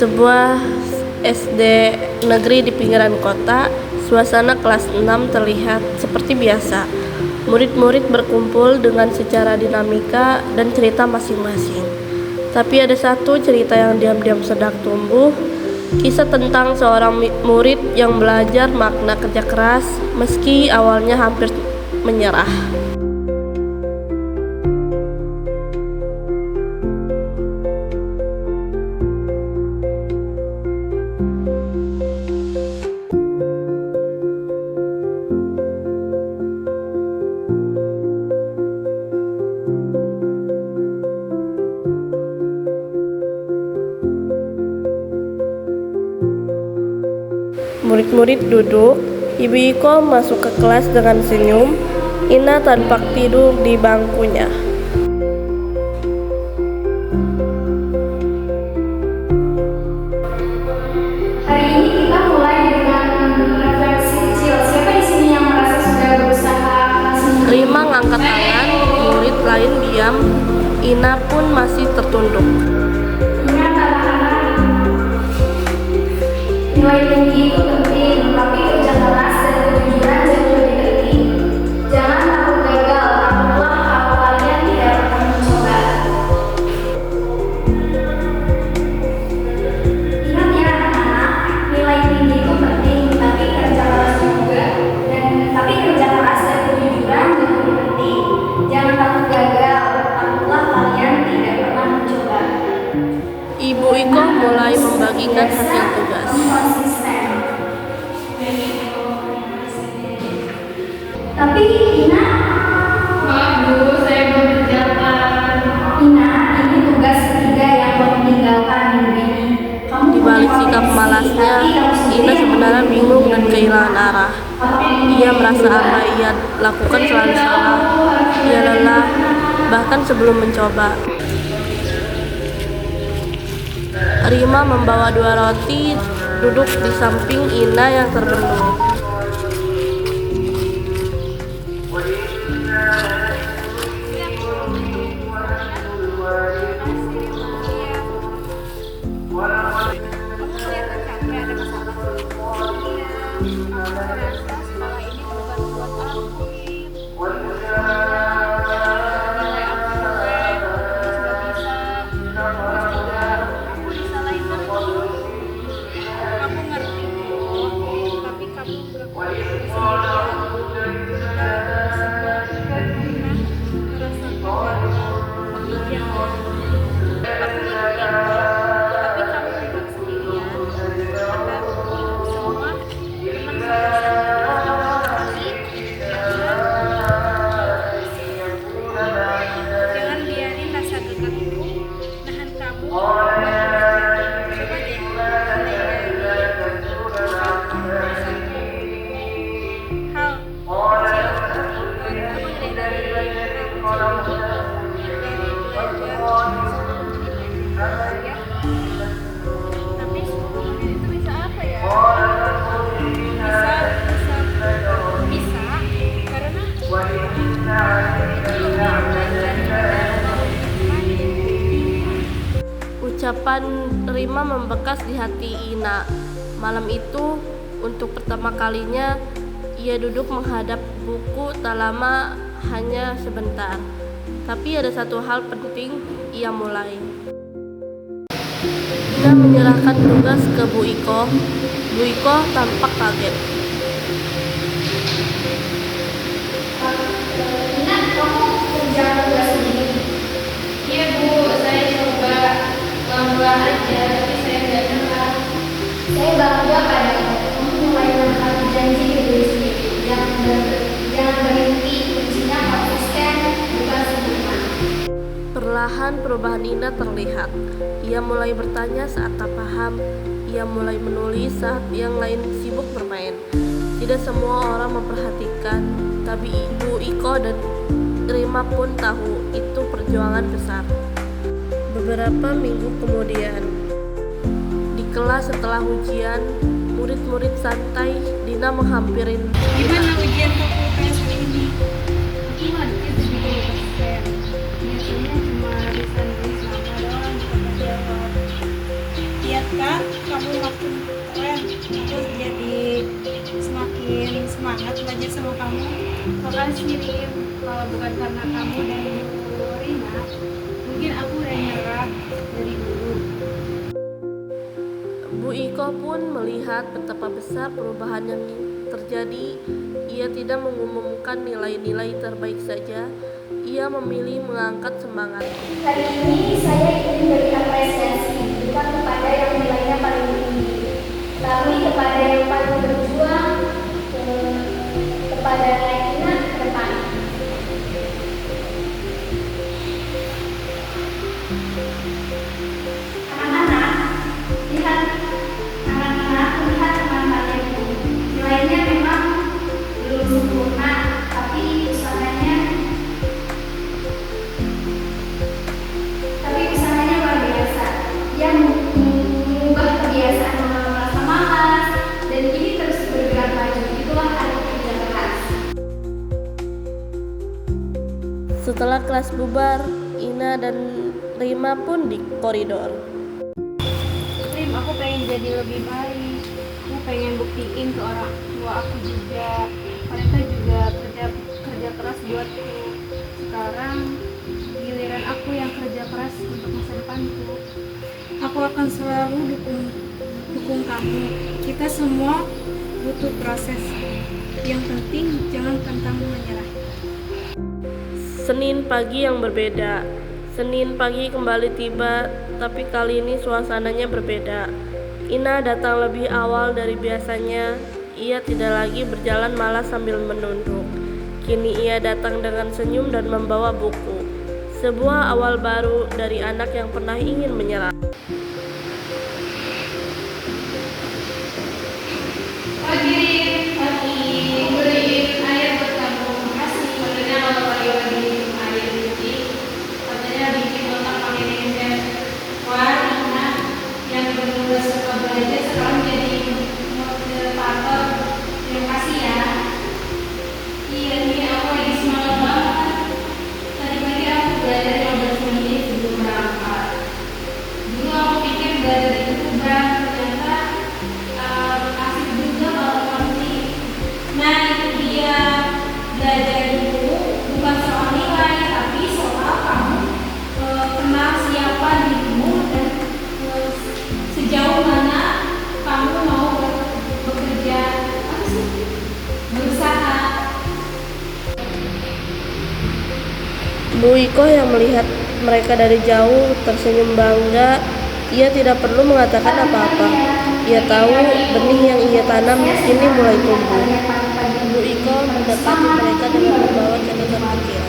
sebuah SD negeri di pinggiran kota, suasana kelas 6 terlihat seperti biasa. Murid-murid berkumpul dengan secara dinamika dan cerita masing-masing. Tapi ada satu cerita yang diam-diam sedang tumbuh, kisah tentang seorang murid yang belajar makna kerja keras meski awalnya hampir menyerah. Murid-murid duduk, Ibu Iko masuk ke kelas dengan senyum. Ina tampak tidur di bangkunya. Hari ini kita mulai dengan refleksi kecil. Siapa di sini yang merasa sudah berusaha kelas ini? Rima ngangkat tangan, murid lain diam. Ina pun masih tertunduk. Ingat anak-anak, nilai tinggi itu penting, tapi kerja keras dan kejujuran jauh lebih penting. Jangan takut gagal, takutlah kalau kalian tidak pernah mencoba. Ingat ya anak-anak, nilai tinggi itu penting, tapi kerja keras juga. Tapi kerja keras dan kejujuran jauh lebih penting. Jangan takut gagal, takutlah kalian tidak pernah mencoba. Ibu Iko mulai membagikan hasil tugas. Konsisten. Tapi Ina, maaf Bu, saya belum mengerjakan. Ina, ini tugas ketiga yang kamu tinggalkan minggu ini. Di balik sikap malasnya, Ina sebenarnya bingung dan kehilangan arah. Ia merasa apa ia lakukan selalu salah. Ia lelah, bahkan sebelum mencoba. Rima membawa 2 roti, duduk di samping Ina yang terbendung. Jangan biarin rasa gagal itu nahan kamu. Coba deh, hal kecil. Kamu mulai dari hal kecil ya. Tapi itu bisa apa ya? Bisa karena itu Ucapan Rima membekas di hati Ina. Malam itu, untuk pertama kalinya, ia duduk menghadap buku tak lama, hanya sebentar. Tapi ada satu hal penting ia mulai. Ina menyerahkan tugas ke Bu Iko. Bu Iko tampak kaget. Ina, kamu kerja tugas ini? Iya Bu, saya coba pelan-pelan aja, tapi saya nggak nyerah. Saya bangga padamu. Kamu mulai menepati janji ke diri sendiri. Jangan berhenti. Kuncinya konsisten, bukan sempurna. Perlahan perubahan Ina terlihat. Ia mulai bertanya saat tak paham. Ia mulai menulis saat yang lain sibuk bermain. Tidak semua orang memperhatikan, tapi Ibu Iko dan Rima pun tahu itu perjuangan besar. Beberapa minggu kemudian, di kelas setelah ujian, murid-murid santai. Dina menghampirin. gimana ujian kamu UTS hari ini? Aku hampir 70%. Biasanya cuma bisa nulis nama doang, bukan jawab. Lihat cerita kamu makin keren. Aku jadi semakin semangat belajar sama kamu. Makasih Rim, kalau bukan karena kamu dan Bu Rina, mungkin aku udah nyerah dari dulu. Bu Iko pun melihat betapa besar perubahan yang terjadi. Ia tidak mengumumkan nilai-nilai terbaik saja. Ia memilih mengangkat semangat. Hari ini saya ingin beri apresiasi bukan kepada yang nilainya paling tinggi, tapi kepada yang paling berjuang, kepada Rina ke depan. Anak-anak, lihat teman kalian ini. Nilainya memang belum sempurna, tapi usahanya luar biasa. Dia mengubah kebiasaan merasa malas dan kini terus bergerak maju. Itulah arti kerja keras. Setelah kelas bubar, Ina dan Rima pun di koridor. Rim, aku pengen jadi lebih baik. Aku pengen buktiin ke orang tua aku juga. Mereka juga kerja keras buatku. Sekarang giliran aku yang kerja keras untuk masa depanku. Aku akan selalu dukung kamu. Kita semua butuh proses. Yang penting jangan pantang menyerah. Senin pagi yang berbeda. Senin pagi kembali tiba, tapi kali ini suasananya berbeda. Ina datang lebih awal dari biasanya. Ia tidak lagi berjalan malas sambil menunduk. Kini ia datang dengan senyum dan membawa buku. Sebuah awal baru dari anak yang pernah ingin menyerah. Pagi, beliin air buat kamu. Makasih. Katanya kalau pagi-pagi minum air putih, katanya bikin otak makin encer. Wah, Rina yang dulu suka belajar sekarang jadi motivator. Terima kasih ya. Iya, ini aku lagi semangat banget. Tadi pagi aku belajar 15 menit sebelum berangkat. Dulu aku pikir belajar itu berat, ternyata asik juga kalau ngerti. Nah itu dia, belajar itu bukan soal nilai, tapi soal kamu kenal siapa dirimu dan sejauh mana kamu mau bekerja, apa sih? Berusaha. Bu Iko yang melihat mereka dari jauh tersenyum bangga. Ia tidak perlu mengatakan apa-apa. Ia tahu benih yang ia tanam kini mulai tumbuh. Bu Iko mendekati mereka dengan membawa catatan kecil.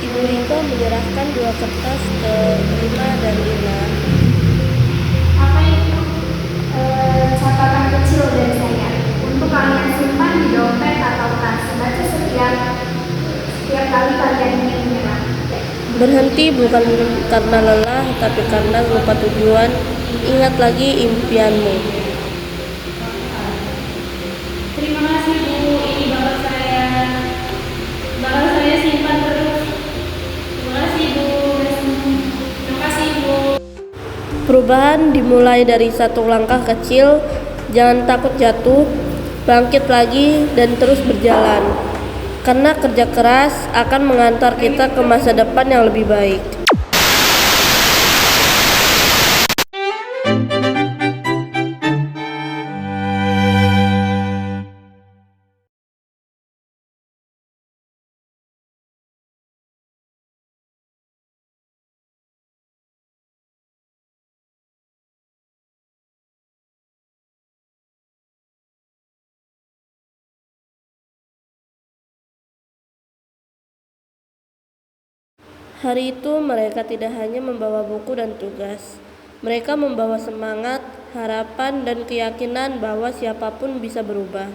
Ibu Iko menyerahkan 2 kertas ke Rima dan Ina. Apa itu? Catatan kecil dari saya untuk kalian simpan di dompet atau tas. Baca setiap kali kalian ingin menyerah. Berhenti bukan karena lelah, tapi karena lupa tujuan. Ingat lagi impianmu. Terima kasih Bu, ini bakal saya simpan terus. Terima kasih Bu. Terima kasih Bu. Perubahan dimulai dari satu langkah kecil. Jangan takut jatuh, bangkit lagi dan terus berjalan. Karena kerja keras akan mengantar kita ke masa depan yang lebih baik. Hari itu mereka tidak hanya membawa buku dan tugas. Mereka membawa semangat, harapan, dan keyakinan bahwa siapapun bisa berubah.